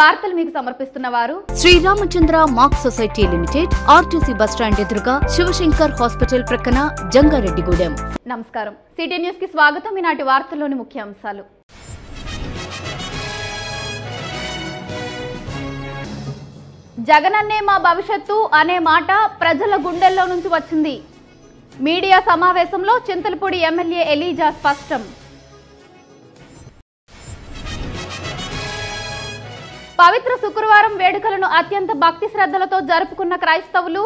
వార్తలు మీకు సమర్పిస్తున్న వారు Sriramachandra Mark Society Limited, RTC bus stand ఎదురుగా, శివశంకర్ హాస్పిటల్ ప్రక్కన, జంగారెడ్డిగూడెం. నమస్కారం. సిటీ న్యూస్ కి స్వాగతం. ఈనాటి వార్తల్లోని ముఖ్యాంశాలు. జగనన్నే మా భవిష్యత్తు అనే మాట ప్రజల గుండెల్లో నుంచి వచ్చింది. మీడియా సమావేశంలో చింతలపూడి ఎమ్మెల్యే ఎలీజా స్పష్టం. పవిత్ర శుక్రవారం వేడుకలను అత్యంత భక్తి శ్రద్ధలతో జరుపుకున్న క్రైస్తవులు,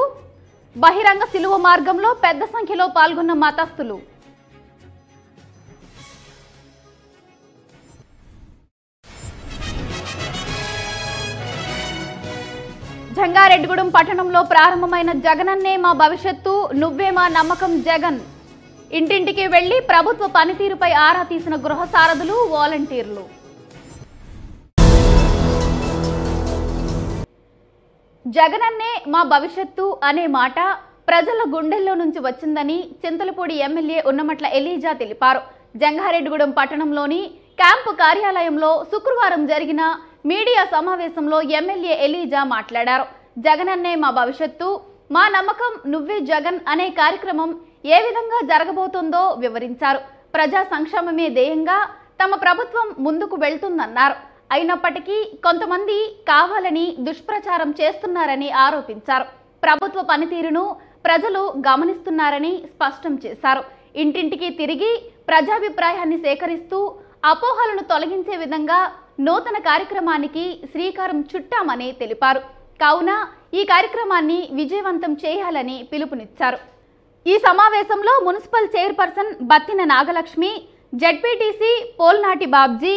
బహిరంగ శిలువ మార్గంలో పెద్ద సంఖ్యలో పాల్గొన్న మతస్థులు. జంగారెడ్డిగూడెం పట్టణంలో ప్రారంభమైన జగనన్నే మా భవిష్యత్తు, నువ్వే మా నమ్మకం జగన్. ఇంటింటికి వెళ్లి ప్రభుత్వ పనితీరుపై ఆరా తీసిన గృహ సారథులు, వాలంటీర్లు. జగనన్నే మా భవిష్యత్తు అనే మాట ప్రజల గుండెల్లో నుంచి వచ్చిందని చింతలపూడి ఎమ్మెల్యే ఉన్నమట్ల ఎలీజా తెలిపారు. జంగారెడ్డిగూడెం పట్టణంలోని క్యాంపు కార్యాలయంలో శుక్రవారం జరిగిన మీడియా సమావేశంలో ఎమ్మెల్యే ఎలీజా మాట్లాడారు. జగనన్నే మా భవిష్యత్తు, మా నమ్మకం నువ్వే జగన్ అనే కార్యక్రమం ఏ విధంగా జరగబోతుందో వివరించారు. ప్రజా సంక్షేమమే ధ్యేయంగా తమ ప్రభుత్వం ముందుకు వెళ్తుందన్నారు. అయినప్పటికీ కొంతమంది కావాలని దుష్ప్రచారం చేస్తున్నారని ఆరోపించారు. ప్రభుత్వ పనితీరును ప్రజలు గమనిస్తున్నారని స్పష్టం చేశారు. ఇంటింటికి తిరిగి ప్రజాభిప్రాయాన్ని సేకరిస్తూ అపోహలను తొలగించే విధంగా నూతన కార్యక్రమానికి శ్రీకారం చుట్టామని తెలిపారు. కావున ఈ కార్యక్రమాన్ని విజయవంతం చేయాలని పిలుపునిచ్చారు. ఈ సమావేశంలో municipal chairperson Battina Nagalakshmi, ZPTC Polnati Babji,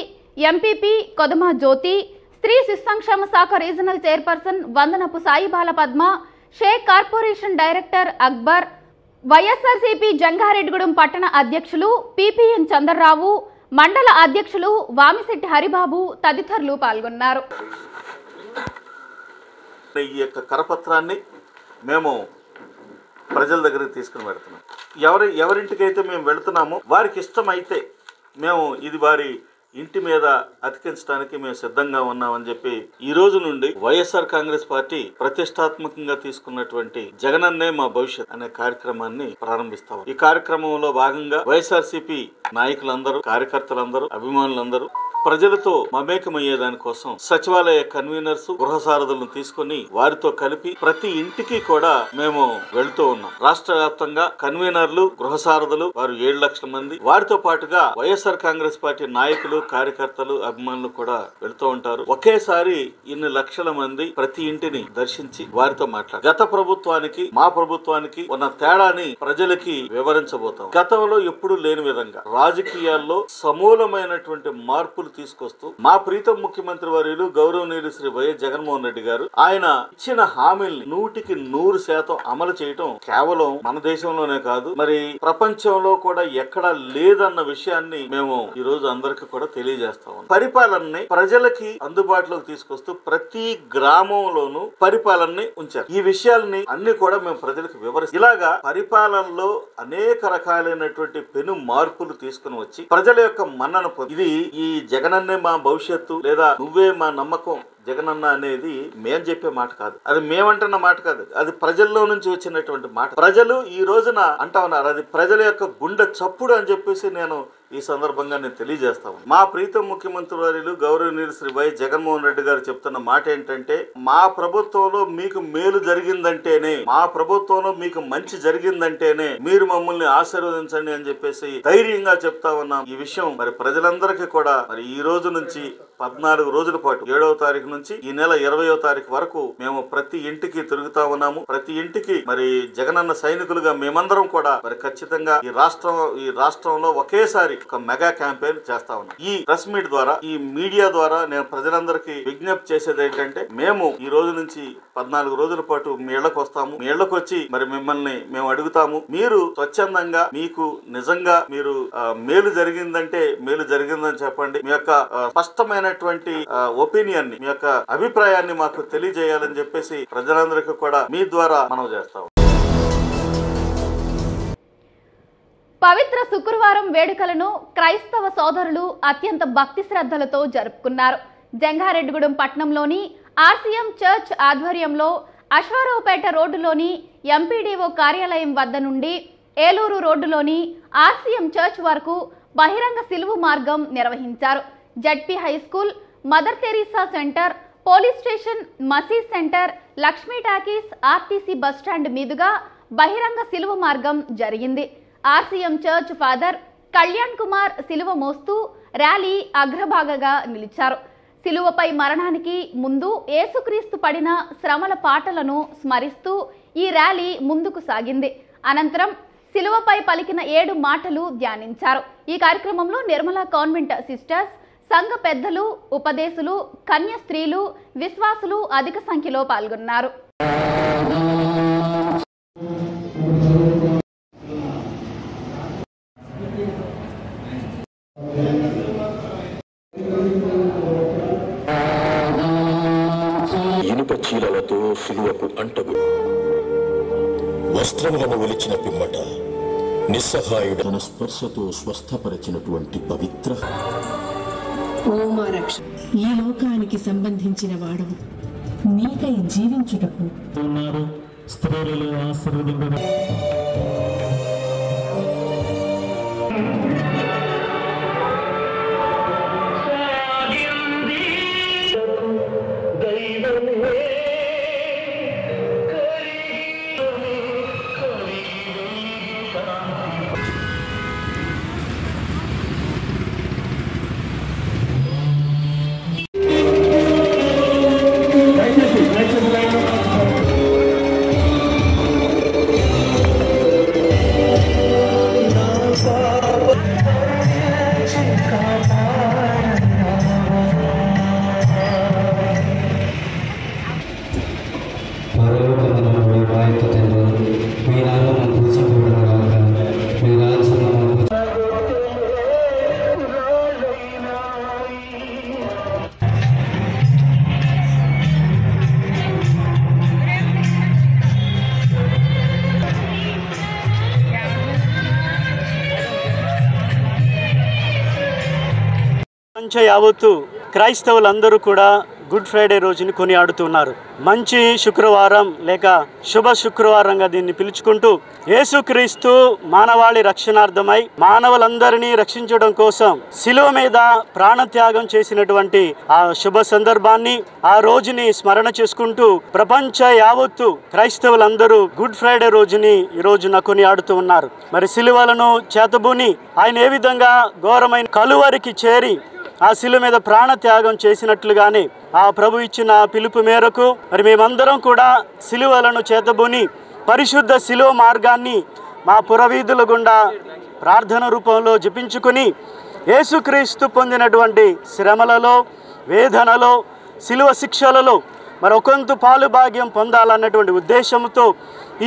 MPP Kodama Jyothi, స్త్రీ శిశు సంక్షేమ శాఖ regional chairperson Vandanapu Saibala Padma, Shaik corporation director Akbar, YSRCP Jangareddygudem పట్టణ అధ్యక్షులు పీపీఎన్ చంద్రరావు, మండల అధ్యక్షులు వామిశెట్టి హరిబాబు తదితరులు పాల్గొన్నారు. ఈ యొక్క కరపత్రాన్ని మేము ప్రజల దగ్గరికి తీసుకుని వెళ్తున్నాం. ఎవరింటికైతే మేము వెళుతున్నామో వారికి ఇష్టమైతే మేము ఇది వారి ఇంటి మీద అతికించడానికి మేము సిద్ధంగా ఉన్నామని చెప్పి ఈ రోజు నుండి వైఎస్ఆర్ కాంగ్రెస్ పార్టీ ప్రతిష్టాత్మకంగా తీసుకున్నటువంటి జగనన్నే మా భవిష్యత్ అనే కార్యక్రమాన్ని ప్రారంభిస్తాం. ఈ కార్యక్రమంలో భాగంగా వైఎస్ఆర్సీపీ నాయకులందరూ, కార్యకర్తలందరూ, అభిమానులందరూ ప్రజలతో మమేకమయ్యేదాని కోసం సచివాలయ కన్వీనర్స్, గృహ సారథులను తీసుకుని వారితో కలిపి ప్రతి ఇంటికి కూడా మేము వెళుతూ ఉన్నాం. రాష్ట్ర వ్యాప్తంగా కన్వీనర్లు, గృహ సారథులు వారు 7 లక్షల మంది, వారితో పాటుగా వైఎస్ఆర్ కాంగ్రెస్ పార్టీ నాయకులు, కార్యకర్తలు, అభిమానులు కూడా వెళుతూ ఉంటారు. ఒకేసారి ఇన్ని లక్షల మంది ప్రతి ఇంటిని దర్శించి వారితో మాట్లాడారు. గత ప్రభుత్వానికి మా ప్రభుత్వానికి ఉన్న తేడాని ప్రజలకి వివరించబోతాం. గతంలో ఎప్పుడూ లేని విధంగా రాజకీయాల్లో సమూలమైనటువంటి మార్పులు తీసుకొస్తూ మా ప్రీతం ముఖ్యమంత్రి వర్యులు గౌరవనీయులు శ్రీ వైఎస్ జగన్మోహన్ రెడ్డి గారు ఆయన ఇచ్చిన హామీల్ని 100% అమలు చేయటం కేవలం మన దేశంలోనే కాదు, మరి ప్రపంచంలో కూడా ఎక్కడా లేదన్న విషయాన్ని మేము ఈ రోజు అందరికీ కూడా తెలియజేస్తాం. పరిపాలనని ప్రజలకి అందుబాటులోకి తీసుకొస్తూ ప్రతి గ్రామంలోనూ పరిపాలనని ఉంచారు. ఈ విషయాలని అన్ని కూడా మేము ప్రజలకు వివరిస్తాం. ఇలాగా పరిపాలనలో అనేక రకాలైనటువంటి పెను మార్పులు తీసుకుని వచ్చి ప్రజల యొక్క మన్నన పొంది ఇది ఈ జగనన్నే మా భవిష్యత్తు లేదా నువ్వే మా నమ్మకం జగనన్న అనేది మేం చెప్పే మాట కాదు, అది మేమంటున్న మాట కాదు, అది ప్రజల్లో నుంచి వచ్చినటువంటి మాట. ప్రజలు ఈ రోజున అంటా ఉన్నారు, అది ప్రజల యొక్క గుండె చప్పుడు అని చెప్పేసి నేను ఈ సందర్భంగా నేను తెలియజేస్తాను. మా ప్రీతం ముఖ్యమంత్రి వర్యులు గౌరవనీయులు శ్రీ వైఎస్ జగన్మోహన్ రెడ్డి గారు చెప్తున్న మాట ఏంటంటే, మా ప్రభుత్వంలో మీకు మేలు జరిగిందంటేనే, మా ప్రభుత్వంలో మీకు మంచి జరిగిందంటేనే మీరు మమ్మల్ని ఆశీర్వదించండి అని చెప్పేసి ధైర్యంగా చెప్తా ఉన్నాం. ఈ విషయం మరి ప్రజలందరికీ కూడా మరి ఈ రోజు నుంచి 14 రోజుల పాటు 7వ తారీఖు నుంచి ఈ నెల 20వ తారీఖు వరకు మేము ప్రతి ఇంటికి తిరుగుతా ఉన్నాము. ప్రతి ఇంటికి మరి జగనన్న సైనికులుగా మేమందరం కూడా మరి ఖచ్చితంగా ఈ రాష్ట్రంలో ఒకేసారి ఒక మెగా క్యాంపెయిన్ చేస్తా ఉన్నాం. ఈ ప్రెస్ మీట్ ద్వారా, ఈ మీడియా ద్వారా నేను ప్రజలందరికీ విజ్ఞప్తి చేసేది ఏంటంటే, మేము ఈ రోజు నుంచి 14 రోజుల పాటు మీ ఇళ్లకు వస్తాము. మీ ఇళ్లకు వచ్చి మరి మిమ్మల్ని మేము అడుగుతాము. మీరు స్వచ్ఛందంగా మీకు నిజంగా మీరు మేలు జరిగిందంటే మేలు జరిగిందని చెప్పండి. మీ యొక్క స్పష్టమైనటువంటి ఒపీనియన్ ని, మీ యొక్క అభిప్రాయాన్ని మాకు తెలియజేయాలని చెప్పేసి ప్రజలందరికీ కూడా మీ ద్వారా మనం చేస్తాం. పవిత్ర శుక్రవారం వేడుకలను క్రైస్తవ సోదరులు అత్యంత భక్తి శ్రద్ధలతో జరుపుకున్నారు. జంగారెడ్డిగూడెం పట్టణంలోని ఆర్సీఎం చర్చ్ ఆధ్వర్యంలో అశ్వారావుపేట రోడ్డులోని ఎంపీడీఓ కార్యాలయం వద్ద నుండి ఏలూరు రోడ్డులోని ఆర్సీఎం చర్చ్ వరకు బహిరంగ సిలువు మార్గం నిర్వహించారు. ZP high school, mother Teresa centre, police station, మసీద్ centre, Lakshmi talkies, RTC bus stand మీదుగా బహిరంగ సిలువ మార్గం జరిగింది. RCM church father Kalyan Kumar సిలువ మోస్తూ ర్యాలీ అగ్రభాగంగా నిలిచారు. సిలువపై మరణానికి ముందు యేసుక్రీస్తు పడిన శ్రమల పాటలను స్మరిస్తూ ఈ ర్యాలీ ముందుకు సాగింది. అనంతరం సిలువపై పలికిన 7 మాటలు ధ్యానించారు. ఈ కార్యక్రమంలో నిర్మలా కాన్వెంట్ సిస్టర్స్, సంఘ పెద్దలు, ఉపదేశులు, కన్య స్త్రీలు, విశ్వాసులు అధిక సంఖ్యలో పాల్గొన్నారు. ఇనుప చీలలతో సిలువకు అంటగు వస్త్రములను ఒలిచిన పిమ్మట నిస్సహాయుడు తన స్పర్శతో స్వస్థపరిచినటువంటి పవిత్ర ఓ మా రక్ష, ఈ లోకానికి సంబంధించిన వాడవు, నీకై జీవించుటకు స్త్రీలలో ఆశీర్వదింపబడి యావత్తు క్రైస్తవులందరూ కూడా గుడ్ ఫ్రైడే రోజుని కొనియాడుతున్నారు. మంచి శుక్రవారం లేక శుభ శుక్రవారంగా దీన్ని పిలుచుకుంటూ యేసుక్రీస్తు మానవాళి రక్షణార్థమై మానవులందరినీ రక్షించడం కోసం శిలువ మీద ప్రాణత్యాగం చేసినటువంటి ఆ శుభ సందర్భాన్ని, ఆ రోజుని స్మరణ చేసుకుంటూ ప్రపంచ యావత్తు క్రైస్తవులందరూ గుడ్ ఫ్రైడే రోజుని ఈ రోజున కొనియాడుతూ ఉన్నారు. మరి శిలువలను చేతబూని ఆయన ఏ విధంగా ఘోరమైన కలువరికి చేరి ఆ శిలువ మీద ప్రాణత్యాగం చేసినట్లుగానే ఆ ప్రభు ఇచ్చిన పిలుపు మేరకు మరి మేమందరం కూడా శిలువలను చేతబూని పరిశుద్ధ శిలువ మార్గాన్ని మా పురవీధుల గుండా ప్రార్థన రూపంలో జపించుకుని యేసుక్రీస్తు పొందినటువంటి శ్రమలలో, వేదనలో, శిలువ శిక్షలలో మరొకంతు పాలు భాగ్యం పొందాలన్నటువంటి ఉద్దేశంతో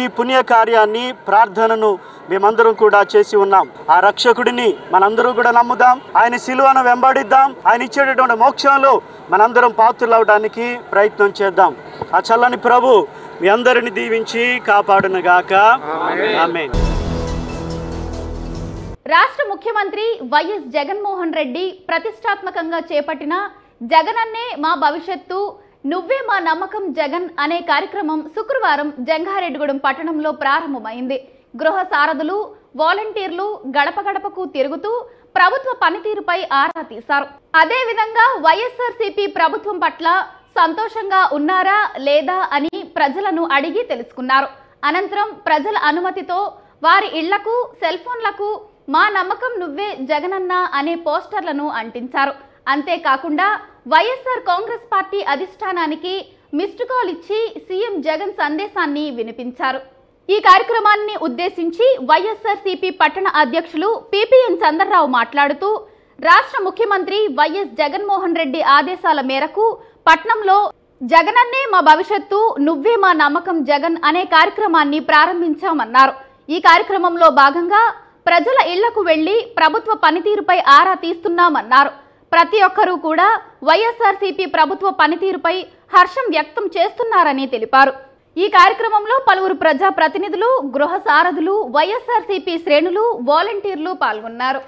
ఈ పుణ్యకార్యాన్ని, ప్రార్థనను మేమందరం కూడా చేసి ఉన్నాం. ఆ రక్షకుడిని మనందరం కూడా నమ్ముదాం, ఆయన శిలువను వెంబడిద్దాం, ఆయన ఇచ్చేటటువంటి మోక్షంలో మనందరం పాత్రులవడానికి ప్రయత్నం చేద్దాం. ఆ చల్లని ప్రభు మీ అందరిని దీవించి కాపాడునుగాక. ఆమేన్. రాష్ట్ర ముఖ్యమంత్రి వైఎస్ జగన్మోహన్ రెడ్డి ప్రతిష్టాత్మకంగా చేపట్టిన జగనన్నే మా భవిష్యత్తు, నువ్వే మా నమ్మకం జగన్ అనే కార్యక్రమం శుక్రవారం జంగారెడ్డిగూడెం పట్టణంలో ప్రారంభమైంది. గృహ సారథులు, వాలంటీర్లు గడప గడపకు తిరుగుతూ ప్రభుత్వ పనితీరుపై ఆరా తీశారు. అదేవిధంగా Ysrcp ప్రభుత్వం పట్ల సంతోషంగా ఉన్నారా లేదా అని ప్రజలను అడిగి తెలుసుకున్నారు. అనంతరం ప్రజల అనుమతితో వారి ఇళ్లకు, సెల్ ఫోన్లకు మా నమ్మకం నువ్వే జగనన్న అనే పోస్టర్లను అంటించారు. అంతేకాకుండా వైఎస్ఆర్ కాంగ్రెస్ పార్టీ అధిష్టానానికి మిస్డ్ కాల్ ఇచ్చి సీఎం జగన్ సందేశాన్ని వినిపించారు. ఈ కార్యక్రమాన్ని ఉద్దేశించి Ysrcp పట్టణ అధ్యక్షులు పిపిఎన్ చంద్రరావు మాట్లాడుతూ, రాష్ట్ర ముఖ్యమంత్రి వైఎస్ జగన్మోహన్ రెడ్డి ఆదేశాల మేరకు పట్నంలో జగనన్నే మా భవిష్యత్తు, నువ్వే మా నమ్మకం జగన్ అనే కార్యక్రమాన్ని ప్రారంభించామన్నారు. ఈ కార్యక్రమంలో భాగంగా ప్రజల ఇళ్లకు వెళ్లి ప్రభుత్వ పనితీరుపై ఆరా తీస్తున్నామన్నారు. ప్రతి ఒక్కరూ కూడా Ysrcp ప్రభుత్వ పనితీరుపై హర్షం వ్యక్తం చేస్తున్నారని తెలిపారు. ఈ కార్యక్రమంలో పలువురు ప్రజా ప్రతినిధులు, గృహ సారథులు, Ysrcp శ్రేణులు, వాలంటీర్లు పాల్గొన్నారు.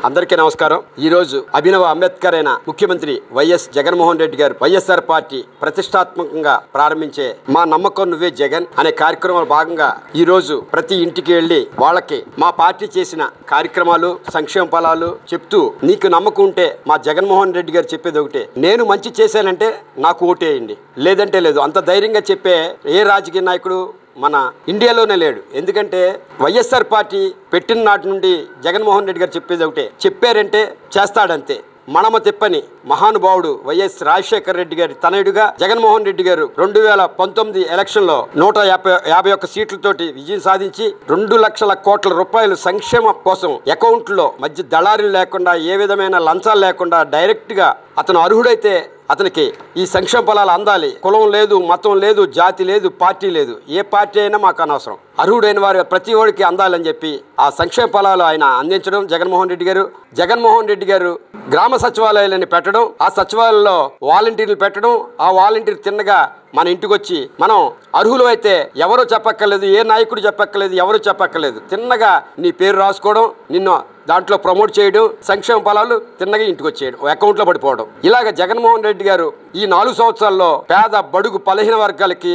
అందరికీ నమస్కారం. ఈ రోజు అభినవ అంబేద్కర్ అయిన ముఖ్యమంత్రి వైఎస్ జగన్మోహన్ రెడ్డి గారు వైఎస్ఆర్ పార్టీ ప్రతిష్టాత్మకంగా ప్రారంభించే మా నమ్మకం నువ్వే జగన్ అనే కార్యక్రమంలో భాగంగా ఈ రోజు ప్రతి ఇంటికి వెళ్లి వాళ్ళకి మా పార్టీ చేసిన కార్యక్రమాలు సంక్షేమ ఫలాలు చెప్తూ నీకు నమ్మకం ఉంటే మా జగన్మోహన్ రెడ్డి గారు చెప్పేది ఒకటే, నేను మంచి చేశానంటే నాకు ఓటేయండి, లేదంటే లేదు. అంత ధైర్యంగా చెప్పే ఏ రాజకీయ నాయకుడు మన ఇండియాలోనే లేడు. ఎందుకంటే వైఎస్ఆర్ పార్టీ పెట్టిన నాటి నుండి జగన్మోహన్ రెడ్డి గారు చెప్పేది ఒకటే, చెప్పారంటే చేస్తాడంతే. మనమ తిప్పని మహానుభావుడు వైఎస్ రాజశేఖర రెడ్డి గారి తనయుడుగా జగన్మోహన్ రెడ్డి గారు 2019 ఎలక్షన్లో 151 సీట్లతోటి విజయం సాధించి 2 లక్షల కోట్ల రూపాయలు సంక్షేమ కోసం అకౌంట్లో మధ్య దళారీలు లేకుండా ఏ విధమైన లంచాలు లేకుండా డైరెక్ట్గా అతను అర్హుడైతే అతనికి ఈ సంక్షేమ ఫలాలు అందాలి. కులం లేదు, మతం లేదు, జాతి లేదు, పార్టీ లేదు. ఏ పార్టీ అయినా మాకు అనవసరం, అర్హుడైన వారు ప్రతి ఒడికి అందాలని చెప్పి ఆ సంక్షేమ ఫలాలు ఆయన అందించడం జగన్మోహన్ రెడ్డి గారు గ్రామ సచివాలయాలని పెట్టడం, ఆ సచివాలయంలో వాలంటీర్లు పెట్టడం, ఆ వాలంటీర్ తిన్నగా మన ఇంటికి వచ్చి మనం అర్హులు అయితే ఎవరో చెప్పక్కర్లేదు, ఏ నాయకుడు చెప్పక్కర్లేదు, ఎవరు చెప్పక్కర్లేదు, తిన్నగా నీ పేరు రాసుకోవడం, నిన్ను దాంట్లో ప్రమోట్ చేయడం, సంక్షేమ ఫలాలు తిన్నగా ఇంటికి వచ్చేయడం, అకౌంట్లో పడిపోవడం. ఇలాగ జగన్మోహన్ రెడ్డి గారు ఈ 4 సంవత్సరాల్లో పేద బడుగు బలహీన వర్గాలకి,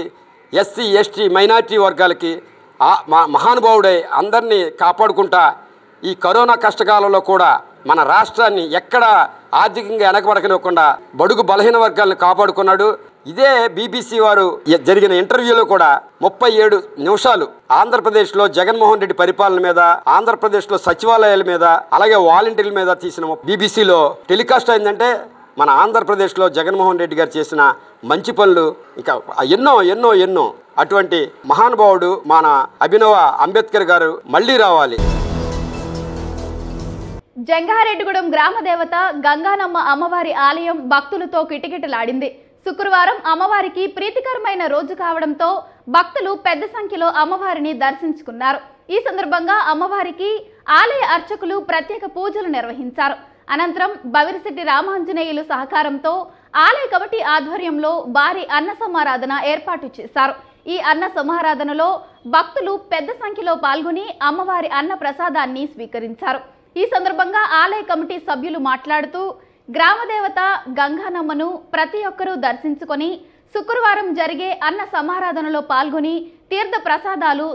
ఎస్సీ ఎస్టీ మైనారిటీ వర్గాలకి మహానుభావుడై అందరినీ కాపాడుకుంటా ఈ కరోనా కష్టకాలంలో కూడా మన రాష్ట్రాన్ని ఎక్కడ ఆర్థికంగా వెనకబడకనివ్వకుండా బడుగు బలహీన వర్గాలను కాపాడుకున్నాడు. ఇదే బీబీసీ వారు జరిగిన ఇంటర్వ్యూలో కూడా 37 నిమిషాలు ఆంధ్రప్రదేశ్లో జగన్మోహన్ రెడ్డి పరిపాలన మీద, ఆంధ్రప్రదేశ్లో సచివాలయాల మీద, అలాగే వాలంటీర్ల మీద తీసిన బీబీసీలో టెలికాస్ట్ అయిందంటే మన ఆంధ్రప్రదేశ్లో జగన్మోహన్ రెడ్డి గారు చేసిన మంచి పనులు ఇంకా ఎన్నో ఎన్నో ఎన్నో. అటువంటి మహానుభావుడు మన అభినవ అంబేద్కర్ గారు మళ్ళీ రావాలి. జంగారెడ్డిగూడెం గ్రామ దేవత గంగానమ్మ అమ్మవారి ఆలయం భక్తులతో కిటకిటలాడింది. శుక్రవారం అమ్మవారికి ప్రీతికరమైన రోజు కావడంతో భక్తులు పెద్ద సంఖ్యలో అమ్మవారిని దర్శించుకున్నారు. ఈ సందర్భంగా అమ్మవారికి ఆలయ అర్చకులు ప్రత్యేక పూజలు నిర్వహించారు. అనంతరం బవిరిశెట్టి రామాంజనేయులు సహకారంతో ఆలయ కమిటీ ఆధ్వర్యంలో భారీ అన్న సమారాధన ఏర్పాటు చేశారు. ఈ అన్న సమారాధనలో భక్తులు పెద్ద సంఖ్యలో పాల్గొని అమ్మవారి అన్న ప్రసాదాన్ని స్వీకరించారు. ఈ సందర్భంగా ఆలయ కమిటీ సభ్యులు మాట్లాడుతూ గ్రామదేవత గంగానమ్మను ప్రతి ఒక్కరూ దర్శించుకొని శుక్రవారం జరిగే అన్న సమారాధనలో పాల్గొని తీర్థ ప్రసాదాలు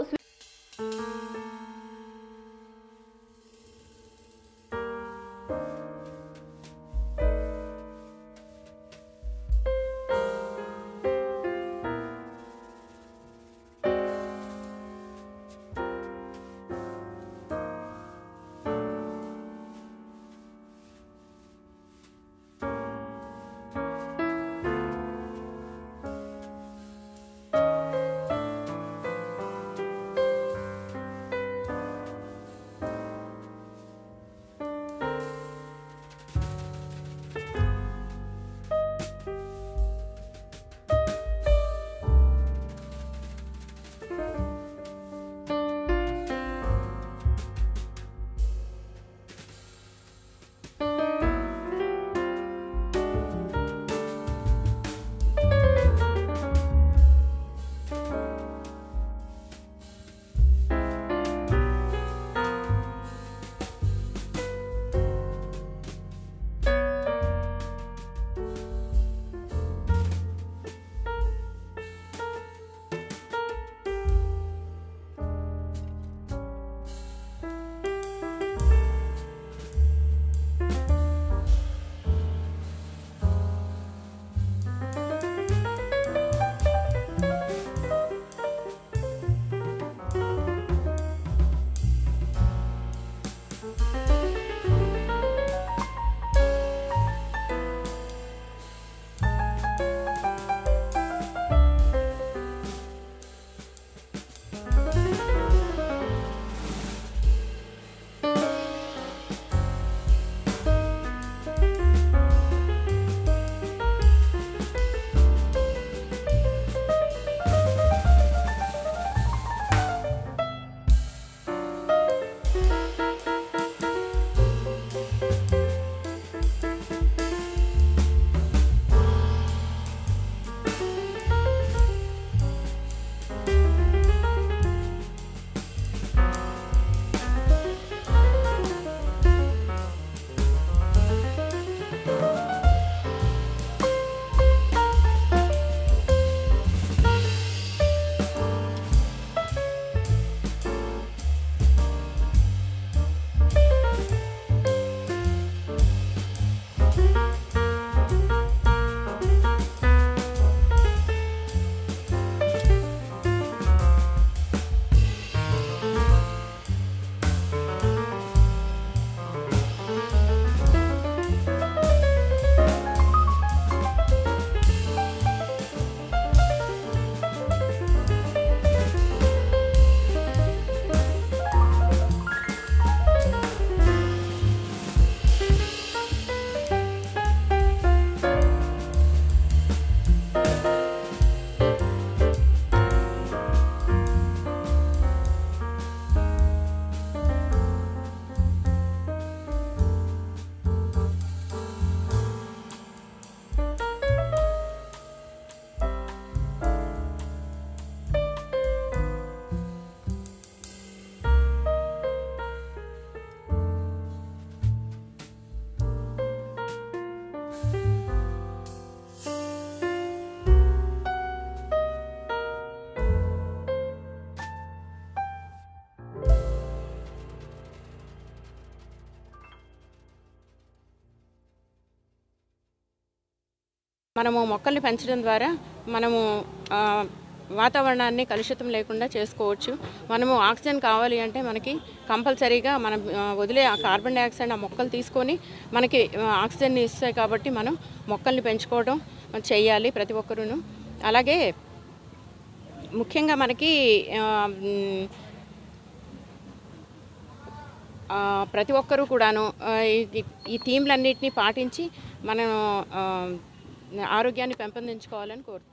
మనము మొక్కల్ని పెంచడం ద్వారా మనము వాతావరణాన్ని కలుషితం లేకుండా చేసుకోవచ్చు. మనము ఆక్సిజన్ కావాలి అంటే మనకి కంపల్సరీగా మనం వదిలే ఆ కార్బన్ డైఆక్సైడ్ ఆ మొక్కలు తీసుకొని మనకి ఆక్సిజన్ని ఇస్తాయి. కాబట్టి మనం మొక్కల్ని పెంచుకోవడం చేయాలి ప్రతి ఒక్కరూను. అలాగే ముఖ్యంగా మనకి ప్రతి ఒక్కరూ కూడాను ఈ థీమ్లన్నింటినీ పాటించి మనం ఆరోగ్యాన్ని పెంపొందించుకోవాలని కోరుతున్నాను.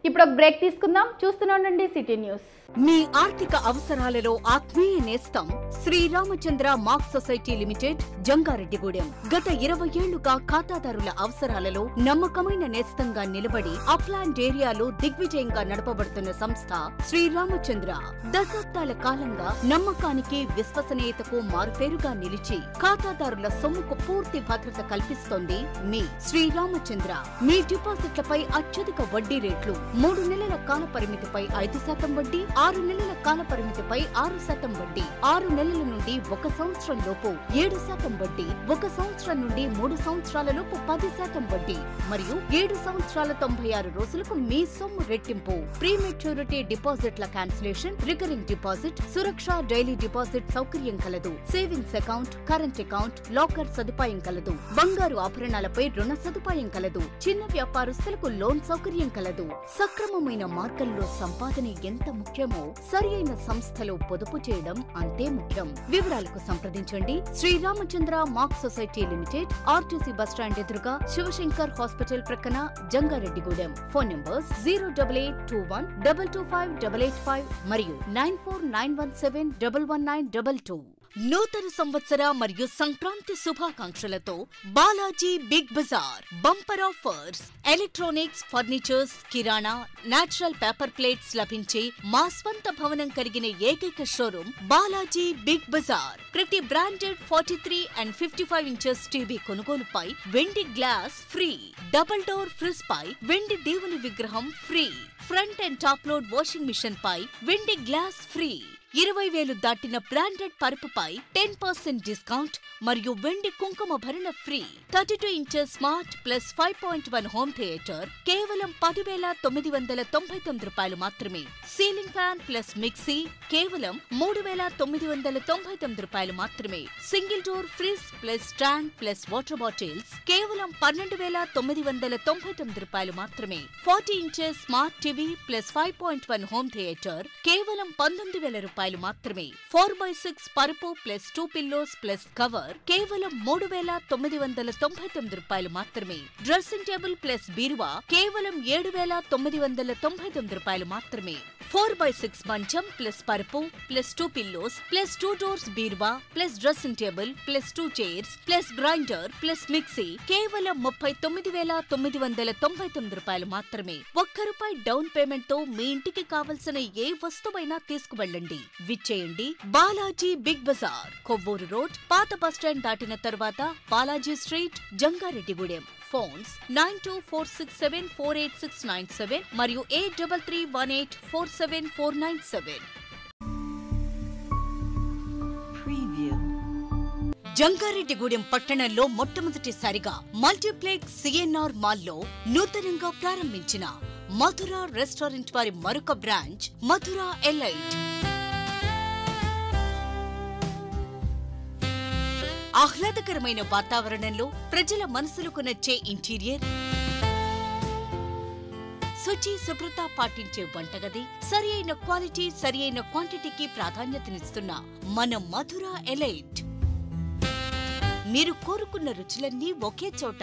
ఇప్పుడు ఒక బ్రేక్ తీసుకుందాం. చూస్తూనే ఉండండి సిటీ న్యూస్. మీ ఆర్థిక అవసరాలలో ఆత్మీయ నేస్తం Sriramachandra Mark Society Limited, Jangareddygudem. గత 20 ఏళ్లుగా ఖాతాదారుల అవసరాలలో నమ్మకమైన నేస్తంగా నిలబడి అప్లాండ్ ఏరియాలో దిగ్విజయంగా నడపబడుతున్న సంస్థ శ్రీరామచంద్ర. దశాబ్దాల కాలంగా నమ్మకానికి, విశ్వసనీయతకు మారుపేరుగా నిలిచి ఖాతాదారుల సొమ్ముకు పూర్తి భద్రత కల్పిస్తోంది మీ శ్రీరామచంద్ర. మీ డిపాజిట్లపై అత్యధిక వడ్డీ రేట్లు, 3 నెలల కాల పరిమితిపై 5% వడ్డీ, 6 నెలల కాల పరిమితిపై 6% వడ్డీ, 6 నెలల నుండి 1 సంవత్సరం లోపు 7% వడ్డీ, 1 సంవత్సరం నుండి 3 సంవత్సరాల లోపు 10% వడ్డీ మరియు 7 సంవత్సరాల 96 రోజులకు మీ సొమ్ము రెట్టింపు. ప్రీ మెచ్యూరిటీ డిపాజిట్ల క్యాన్సిలేషన్, రికరింగ్ డిపాజిట్, సురక్ష డైలీ డిపాజిట్ సౌకర్యం కలదు. Savings account, current account, locker సదుపాయం కలదు. బంగారు ఆభరణాలపై రుణ సదుపాయం కలదు. చిన్న వ్యాపారస్తులకు లోన్ సౌకర్యం కలదు. సక్రమమైన మార్గంలో సంపాదన ఎంత ముఖ్యమో సరియైన సంస్థలో పొదుపు చేయడం అంతే ముఖ్యం. వివరాలకు సంప్రదించండి. Sriramachandra Mark Society Limited, RTC bus stand ఎదురుగా, శివశంకర్ హాస్పిటల్ ప్రక్కన, జంగారెడ్డిగూడెం. ఫోన్ నంబర్స్ 08821 225 885 మరియు 949171 11922. నూతన సంవత్సర మరియు సంక్రాంతి శుభాకాంక్షలతో Balaji big bazaar bumper offers. Electronics, furnitures, కిరాణా, నేచురల్ పేపర్ ప్లేట్స్ లభించే మా స్వంత భవనం కలిగిన ఏకైక షోరూం బాలాజీ బిగ్ బజార్. ప్రతి బ్రాండెడ్ 43 and 55 ఇంచెస్ టీవీ కొనుగోలుపై వెండి glass free. Double door fridge పై వెండి దేవుని విగ్రహం free. Front and top load washing machine పై వెండి గ్లాస్ ఫ్రీ. 20,000 దాటిన బ్రాండెడ్ పరుపుపై 10% డిస్కౌంట్ మరియు వెండి కుంకుమ భరణ free. 32 inches smart plus 5.1 home theatre కేవలం 10,999 రూపాయలు మాత్రమే. సీలింగ్ ఫ్యాన్ ప్లస్ మిక్సీ కేవలం 3,999 రూపాయలు మాత్రమే. Single door fridge plus stand plus water bottles కేవలం 12,999 రూపాయలు మాత్రమే. 40 inches smart TV plus 5.1 home theatre కేవలం 19,000 రూపాయలు మాత్రమే. 4x6 పరుపు ప్లస్ 2 పిల్లోస్ ప్లస్ కవర్ కేవలం 3,999 రూపాయలు మాత్రమే. డ్రెస్సింగ్ టేబుల్ ప్లస్ బీరువా కేవలం 7,999 రూపాయలు మాత్రమే. 4x6 మంచం ప్లస్ పరుపు ప్లస్ 2 పిల్లోస్ ప్లస్ 2 డోర్స్ బీరువా plus dressing table plus 2 chairs plus grinder plus mixie కేవలం 39,999 రూపాయలు మాత్రమే. ₹1 డౌన్ పేమెంట్ తో మీ ఇంటికి కావలసిన ఏ వస్తువైనా తీసుకువెళ్ళండి. విచ్చేయండి బాలాజీ బిగ్ బజార్, కొవ్వూరు రోడ్, పాత బస్టాండ్ దాటిన తరువాత బాలాజీ స్ట్రీట్, జంగారెడ్డిగూడెం. ఫోన్స్ 9246748697 మరియు 8331847497. జంగారెడ్డిగూడెం పట్టణంలో మొట్టమొదటిసారిగా మల్టీప్లెక్స్ సిఎన్ఆర్ మాల్లో నూతనంగా ప్రారంభించిన మధుర రెస్టారెంట్ వారి మరొక బ్రాంచ్ మధుర ఎలైట్. ఆహ్లాదకరమైన వాతావరణంలో ప్రజల మనసులకు నచ్చే ఇంటీరియర్, శుచి శుభ్రత పాటించే వంటగది, సరి అయిన క్వాలిటీ, సరి అయిన క్వాంటిటీకి ప్రాధాన్యతనిస్తున్న మన మధుర ఎలైట్. మీరు కోరుకున్న రుచులన్నీ ఒకే చోట.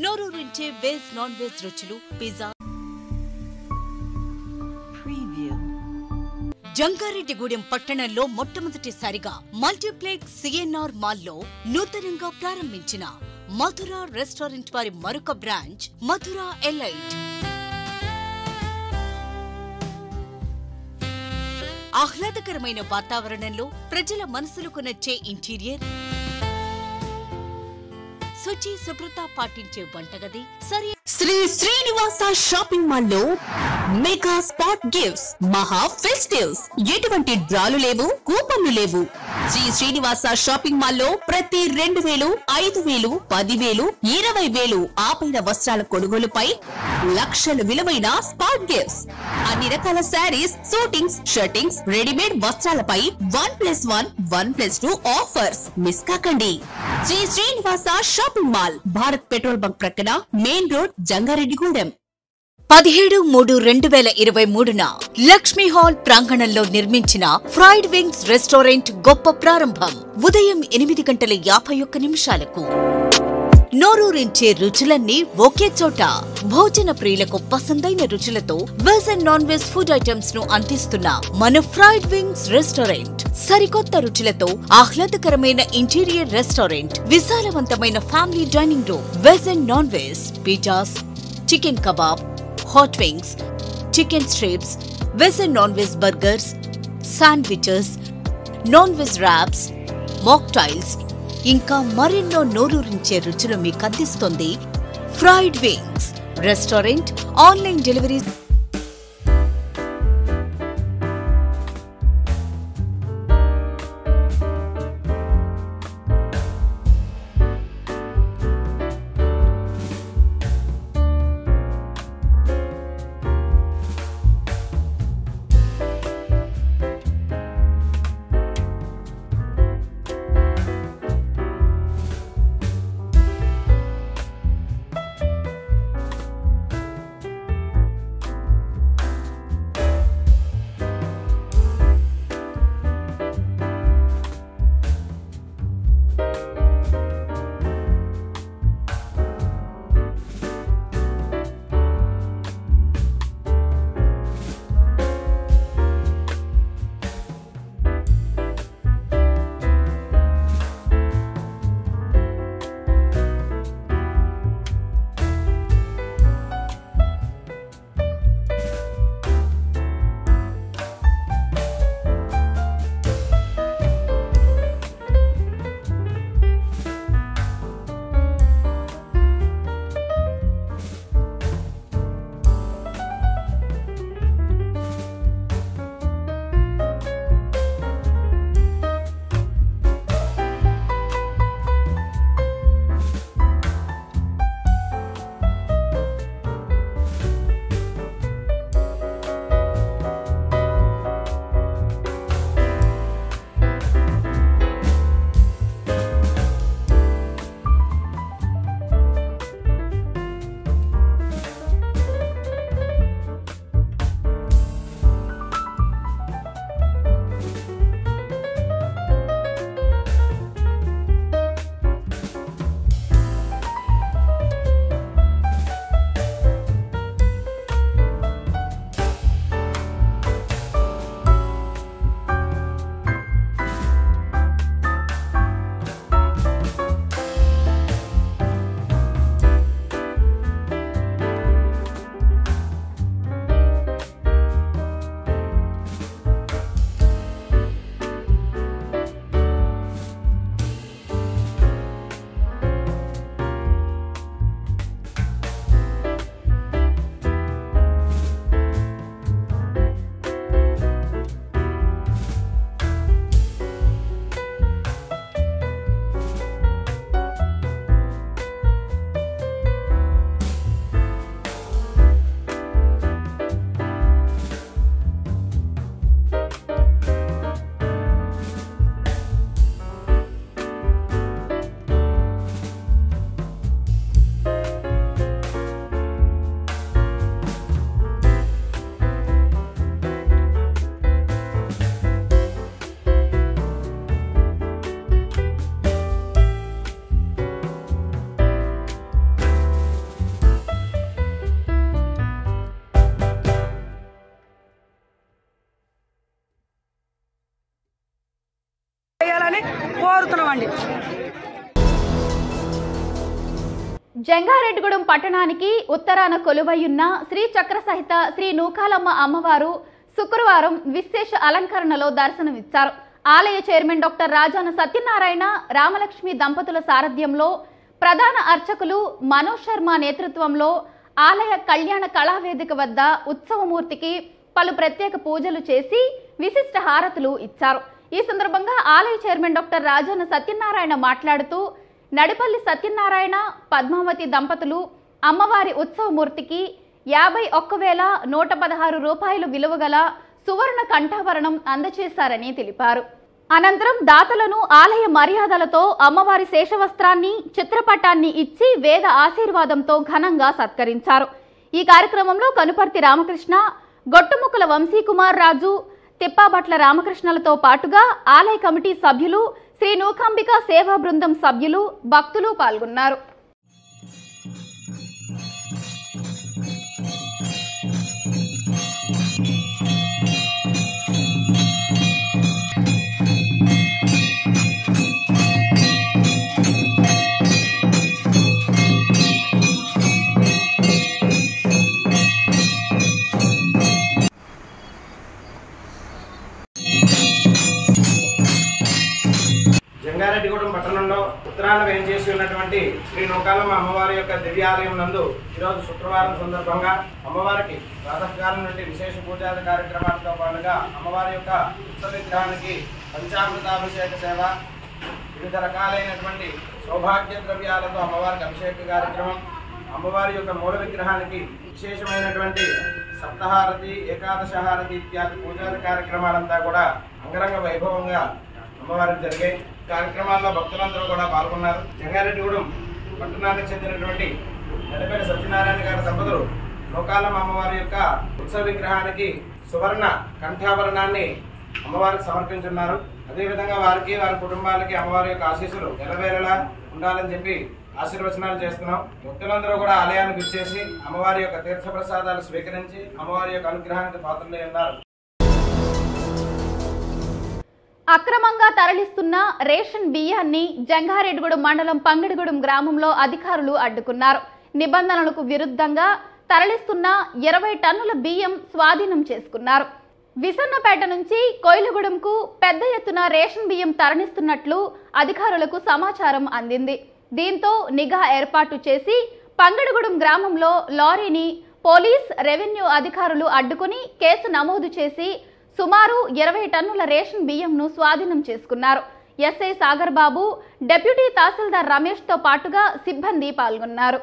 నోరూరించే వెజ్, నాన్ వెజ్ రుచులు, పిజ్జా. జంగారెడ్డిగూడెం పట్టణంలో మొట్టమొదటిసారిగా మల్టీప్లెక్స్ సిఎన్ఆర్ మాల్లో నూతనంగా ప్రారంభించిన మధుర రెస్టారెంట్ వారి మరొక బ్రాంచ్ మధుర ఎలైట్. ఆహ్లాదకరమైన వాతావరణంలో ప్రజల మనసులకు నచ్చే ఇంటీరియర్, శుచి శుభ్రత పాటించే వంటగది, సరి. శ్రీ శ్రీనివాస షాపింగ్ మాల్ లో మెగా స్పాట్ గిఫ్ట్స్, మహా ఫెస్టివ్స్. ఎటువంటి డ్రాలు లేవు, కూపన్లు లేవు. జి శ్రీనివాస షాపింగ్ మాల్లో ప్రతి 2000, 5000, 10,000, 20,000 ఆపైన వస్త్రాల కొనుగోలుపై లక్షల విలువైన స్పాట్ గిఫ్ట్స్. అన్ని రకాల శారీస్, సూటింగ్స్, షర్టింగ్స్, రెడీమేడ్ వస్త్రాలపై 1+1, 1+2 ఆఫర్స్ మిస్ కాకండి. G Srinivasa shopping mall, Bharat petrol bunk ప్రక్కన, మెయిన్ రోడ్, జంగారెడ్డిగూడెం. 17/3/2023న లక్ష్మీ హాల్ ప్రాంగణంలో నిర్మించిన ఫ్రైడ్ వింగ్స్ రెస్టారెంట్ గొప్ప ప్రారంభం. ఉదయం 8:51 నోరూరించే రుచులన్నీ ఒకే చోట. భోజన ప్రియులకు పసందైన రుచులతో veg and non veg food items ను అందిస్తున్న మన ఫ్రైడ్ వింగ్స్ రెస్టారెంట్ సరికొత్త రుచులతో ఆహ్లాదకరమైన ఇంటీరియర్ రెస్టారెంట్, విశాలవంతమైన family dining room, veg and non veg pizzas, chicken kebab, hot wings, chicken strips, veg and non veg burgers, sandwiches, non veg wraps, mocktails, ఇంకా మరెన్నో నోరూరించే రుచులు మీకు అందిస్తోంది fried wings restaurant. Online delivery. కోరుతున్నామండి. జంగారెడ్డిగూడెం పట్టణానికి ఉత్తరాన కొలువయ్యున్న శ్రీ చక్ర సహిత శ్రీ నూకాలమ్మ అమ్మవారు శుక్రవారం విశేష అలంకరణలో దర్శనమిచ్చారు. ఆలయ చైర్మన్ డాక్టర్ రాజాన సత్యనారాయణ రామలక్ష్మి దంపతుల సారథ్యంలో ప్రధాన అర్చకులు మనోజ్ శర్మ నేతృత్వంలో ఆలయ కళ్యాణ కళావేదిక వద్ద ఉత్సవమూర్తికి పలు ప్రత్యేక పూజలు చేసి విశిష్ట హారతులు ఇచ్చారు. ఈ సందర్భంగా ఆలయ చైర్మన్ డాక్టర్ రాజన్న సత్యనారాయణ మాట్లాడుతూ నడిపల్లి సత్యనారాయణ పద్మావతి దంపతులు అమ్మవారి ఉత్సవమూర్తికి 51,116 రూపాయలు విలువ గల సువర్ణ కంఠాభరణం అందజేశారని తెలిపారు. అనంతరం దాతలను ఆలయ మర్యాదలతో అమ్మవారి శేషవస్త్రాన్ని చిత్రపటాన్ని ఇచ్చి వేద ఆశీర్వాదంతో ఘనంగా సత్కరించారు. ఈ కార్యక్రమంలో కనుపర్తి రామకృష్ణ, గొట్టుముక్కల వంశీకుమార్ రాజు, తిప్పాబట్ల రామకృష్ణలతో పాటుగా ఆలయ కమిటీ సభ్యులు, శ్రీ నూకాంబిక సేవా బృందం సభ్యులు, భక్తులు పాల్గొన్నారు. జంగారెడ్డిగూడెం పట్టణంలో ఉత్తరాన వేయించేసి ఉన్నటువంటి శ్రీ నూకాలమ్మ అమ్మవారి యొక్క దివ్యాలయం నందు ఈరోజు శుక్రవారం సందర్భంగా అమ్మవారికి ప్రాతకాలం నుండి విశేష పూజాది కార్యక్రమాలతో పాటుగా అమ్మవారి యొక్క ఉత్సవ విగ్రహానికి పంచామృతాభిషేక సేవ, వివిధ రకాలైనటువంటి సౌభాగ్య ద్రవ్యాలతో అమ్మవారికి అభిషేక కార్యక్రమం, అమ్మవారి యొక్క మూల విగ్రహానికి విశేషమైనటువంటి సప్తహారతి, ఏకాదశ హారతి ఇత్యాది పూజాది కార్యక్రమాలంతా కూడా అంగరంగ వైభవంగా అమ్మవారికి జరిగాయి. కార్యక్రమాల్లో భక్తులందరూ కూడా పాల్గొన్నారు. జంగారెడ్డిగూడెం పట్టణానికి చెందినటువంటి నడిపల్లి సత్యనారాయణ గారి దంపతులు నూకాలమ్మ అమ్మవారి యొక్క ఉత్సవ విగ్రహానికి సువర్ణ కంఠాభరణాన్ని అమ్మవారికి సమర్పించున్నారు. అదేవిధంగా వారికి, వారి కుటుంబాలకి అమ్మవారి యొక్క ఆశీస్సులు నెలవేరేలా ఉండాలని చెప్పి ఆశీర్వచనాలు చేస్తున్నాం. భక్తులందరూ కూడా ఆలయానికి విచ్చేసి అమ్మవారి యొక్క తీర్థప్రసాదాలు స్వీకరించి అమ్మవారి యొక్క అనుగ్రహానికి పాత్రలై ఉన్నారు. అక్రమంగా తరలిస్తున్న రేషన్ బియ్యాన్ని జంగారెడ్డిగూడెం మండలం పంగిడిగూడెం గ్రామంలో అధికారులు అడ్డుకున్నారు. నిబంధనలకు విరుద్ధంగా తరలిస్తున్న 20 టన్నుల బియ్యం స్వాధీనం చేసుకున్నారు. విసన్నపేట నుంచి కోయిలగూడెంకు పెద్ద ఎత్తున రేషన్ బియ్యం తరలిస్తున్నట్లు అధికారులకు సమాచారం అందింది. దీంతో నిఘా ఏర్పాటు చేసి పంగిడిగూడెం గ్రామంలో లారీని పోలీస్, రెవెన్యూ అధికారులు అడ్డుకుని కేసు నమోదు చేసి సుమారు 20 టన్నుల రేషన్ బియ్యంను స్వాధీనం చేసుకున్నారు. ఎస్ఐ సాగర్ బాబు, డిప్యూటీ తహసీల్దార్ రమేష్ తో పాటుగా సిబ్బంది పాల్గొన్నారు.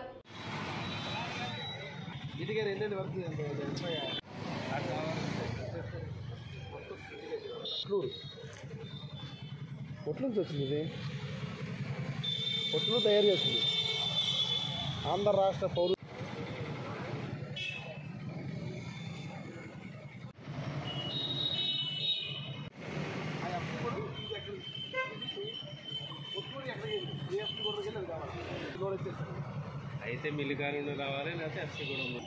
తయారు చేస్తుంది ఆంధ్ర రాష్ట్ర పౌరు అయితే మిల్లికారు రావాలి, లేకపోతే ఎఫ్సీ కూడా ఉంది.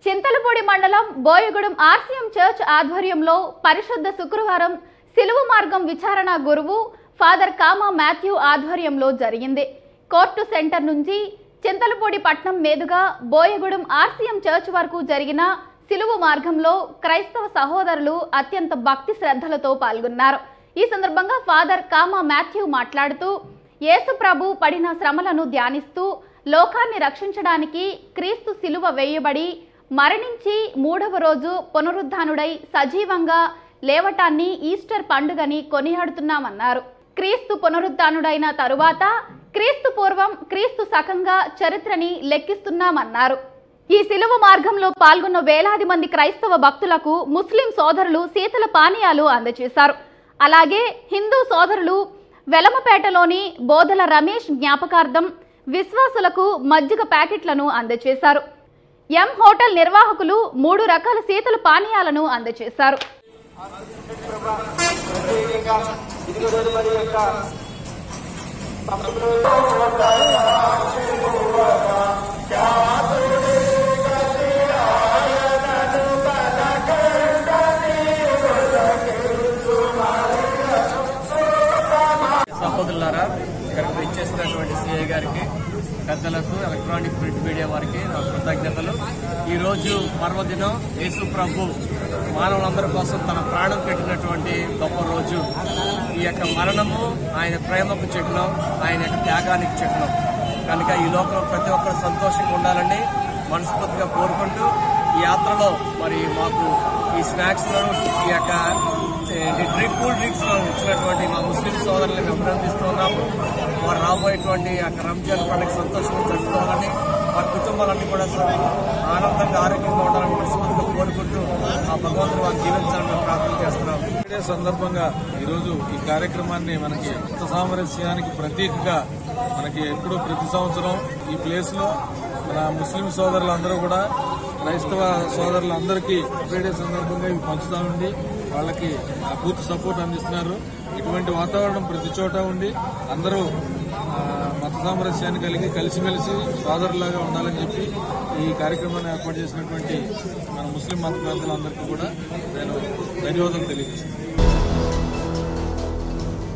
చింతలపూడి మండలం బోయగూడెం ఆర్సీఎం చర్చ్ ఆధ్వర్యంలో పరిశుద్ధ శుక్రవారం సిలువ మార్గం విచారణ గురువు ఫాదర్ కామా మాథ్యూ ఆధ్వర్యంలో జరిగింది. కోర్టు సెంటర్ నుంచి చింతలపూడి పట్నం మీదుగా బోయగూడెం ఆర్సీఎం చర్చ్ వరకు జరిగిన సిలువ మార్గంలో క్రైస్తవ సహోదరులు అత్యంత భక్తి శ్రద్ధలతో పాల్గొన్నారు. ఈ సందర్భంగా ఫాదర్ కామా మాథ్యూ మాట్లాడుతూ యేసు ప్రభు పడిన శ్రమలను ధ్యానిస్తూ లోకాన్ని రక్షించడానికి క్రీస్తు సిలువ వేయబడి మరణించి 3వ రోజు పునరుద్ధానుడై సజీవంగా లేవటాన్ని ఈస్టర్ పండుగని కొనియాడుతున్నామన్నారు. క్రీస్తు పునరుద్ధానుడైన తరువాత క్రీస్తు పూర్వం, క్రీస్తు శకంగా చరిత్రని లెక్కిస్తున్నామన్నారు. ఈ సిలువ మార్గంలో పాల్గొన్న వేలాది మంది క్రైస్తవ భక్తులకు ముస్లిం సోదరులు శీతల పానీయాలు అందజేశారు. అలాగే హిందూ సోదరులు వెలమపేటలోని బోధల రమేష్ జ్ఞాపకార్థం విశ్వాసులకు మజ్జిగ ప్యాకెట్లను అందజేశారు. ఎం హోటల్ నిర్వాహకులు 3 రకాల శీతల పానీయాలను అందజేశారు. సహోదరులారా, ఇక్కడికి ఇచ్చేసినటువంటి సిఐ గారికి, పెద్దలకు, ఎలక్ట్రానిక్ ప్రింట్ మీడియా వారికి నా కృతజ్ఞతలు. ఈరోజు పర్వదినం యేసు ప్రభు మానవులందరి కోసం తన ప్రాణం పెట్టినటువంటి గొప్ప రోజు. ఈ యొక్క మరణము ఆయన ప్రేమకు చిహ్నం, ఆయన యొక్క త్యాగానికి చిహ్నం. కనుక ఈ లోకంలో ప్రతి ఒక్కరు సంతోషంగా ఉండాలని మనస్ఫూర్తిగా కోరుకుంటూ ఈ యాత్రలో మరి మాకు ఈ స్నాక్స్ ఈ యొక్క కూల్ డ్రింక్స్ ఇచ్చినటువంటి మా ముస్లిం సోదరులను అభినందిస్తున్నాము. వారు రాబోయేటువంటి రంజాన్ పండుగ సంతోషంగా జరుపుకోవాలని వారి కుటుంబాలన్నీ కూడా ఆనందంగా ఆరోగ్యంగా ఉండాలని మనస్ఫూర్తిగా కోరుకుంటూ ఆ భగవంతుడు వారు జీవించాలని ప్రార్థన చేస్తున్నాం. ఇదే సందర్భంగా ఈరోజు ఈ కార్యక్రమాన్ని మనకి కొత్త సామరస్యానికి ప్రతీకగా మనకి ఎప్పుడు ప్రతి సంవత్సరం ఈ ప్లేస్ లో మన ముస్లిం సోదరులందరూ కూడా క్రైస్తవ సోదరులందరికీ ఫ్రైడే సందర్భంగా ఇవి పంచుతా ఉండి వాళ్ళకి పూర్తి సపోర్ట్ అందిస్తున్నారు. ఇటువంటి వాతావరణం ప్రతి చోట ఉండి అందరూ మత సామరస్యాన్ని కలిగి కలిసిమెలిసి సోదరులాగా ఉండాలని చెప్పి ఈ కార్యక్రమాన్ని ఏర్పాటు చేసినటువంటి మన ముస్లిం మత ప్రాంతాలందరికీ కూడా నేను ధన్యవాదాలు తెలియజేస్తున్నాను.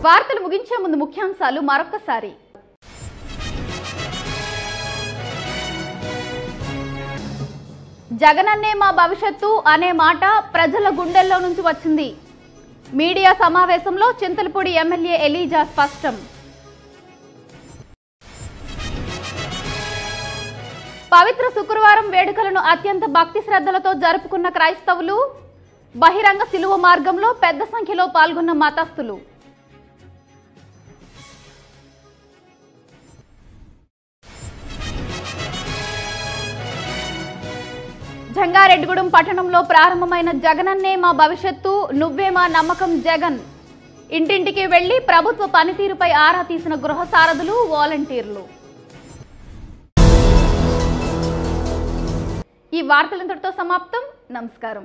వార్తలు ముగించే ముందు ముఖ్యాంశాలు మరొకసారి. జగనన్నే మా భవిష్యత్తు అనే మాట ప్రజల గుండెల్లో నుంచి వచ్చింది. మీడియా సమావేశంలో చింతలపూడి ఎమ్మెల్యే ఎలీజా స్పష్టం. పవిత్ర శుక్రవారం వేడుకలను అత్యంత భక్తి శ్రద్ధలతో జరుపుకున్న క్రైస్తవులు, బహిరంగ శిలువ మార్గంలో పెద్ద సంఖ్యలో పాల్గొన్న మతస్థులు. జంగారెడ్డిగూడెం పట్టణంలో ప్రారంభమైన జగనన్నే మా భవిష్యత్తు, నువ్వే మా నమ్మకం జగన్. ఇంటింటికి వెళ్లి ప్రభుత్వ పనితీరుపై ఆరా తీసిన గృహ సారథులు, వాలంటీర్లు. ఈ వార్తలు ఇంతటితో సమాప్తం. నమస్కారం.